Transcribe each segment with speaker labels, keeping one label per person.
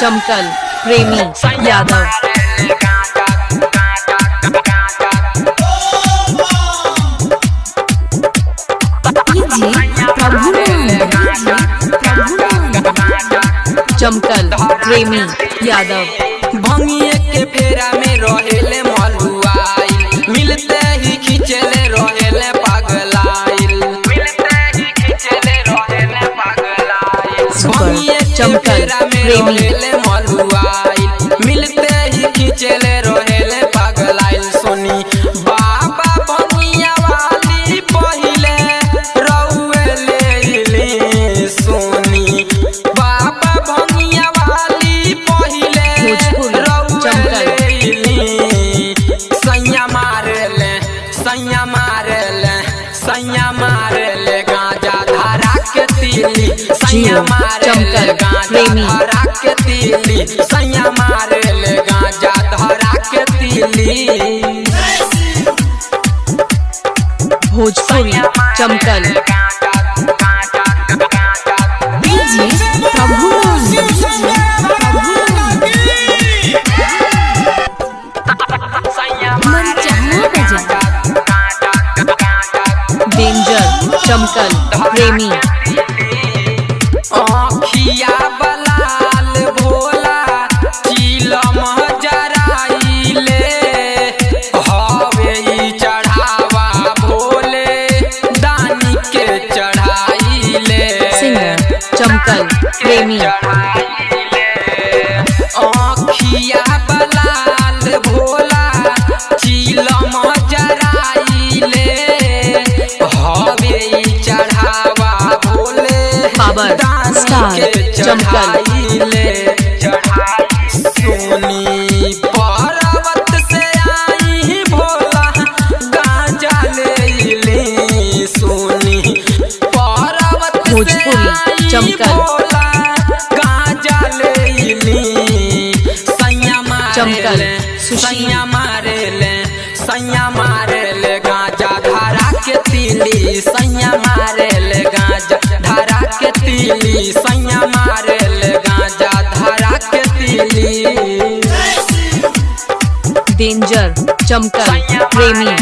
Speaker 1: चमकल प्रेमी यादव। चमकल प्रेमी यादव।
Speaker 2: भंगिए के फेरा में रहेले मलुआई, मिलते ही खिंचले रहेले पगलाइल, मिलते ही खिंचले रहेले पगलाइल। भंगिए के फेरा में रहेले मलुआई, मिलते ही खिंचले रहेले पगलाइल। सोनी बाबा भंगिया वाली पहिले रउए ले सोनी बाबा भंगिया वाली पहिले सैया मारेले गांजा धारा के तीली, सैया मारेले गांजा धारा के तीली, सैया मारेले गांजा धारा के तीली।
Speaker 1: भोजपुरी चमकल डेंजर चमकल प्रेमी।
Speaker 2: आँखिया बलाल भोला चिलम जराइले, हवे ई चढ़ावा भोले दानी के चढ़ाइले।
Speaker 1: सिंगर चमकल प्रेमी।
Speaker 2: आँखिया बलाल भोला चिलम जराइले, हवे ई चढ़ावा भोले
Speaker 1: स्टार चमकल।
Speaker 2: सोनी पर्वत से आई भोला गांजा ले सोनी पर्वत
Speaker 1: भोजपुरी चमकल
Speaker 2: गांजा ले
Speaker 1: चमकल
Speaker 2: सैया मारेले गांजा धारा के तीली, सैया मारेले गांजा धारा के तीली, सैया मारेले गांजा धारा के तीली।
Speaker 1: डेंजर चमकल प्रेमी।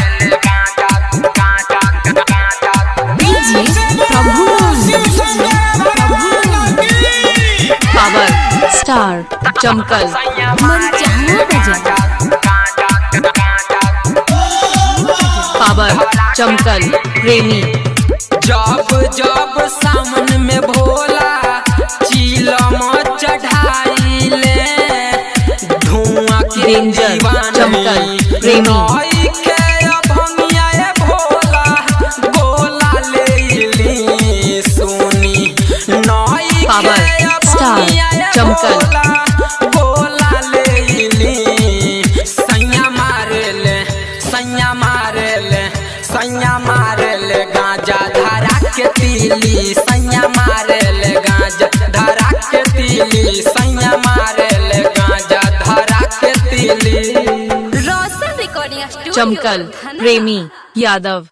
Speaker 1: पावर स्टार चमकल। पावर चमकल प्रेमी।
Speaker 2: जब जब सामन में भोला चिलम चढ़ाइले, धुआं के
Speaker 1: डेंजर चमकल प्रेमी।
Speaker 2: भंगिया भोला गोला ले सोनी नई
Speaker 1: पावर स्टार चमकल।
Speaker 2: गोला ले सैया मारेले सैया मारेले गांजा धारा के तीली, सैया मारेले गांजा धारा के तीली, सैया मारेले गांजा धारा के तीली।
Speaker 1: चमकल प्रेमी यादव।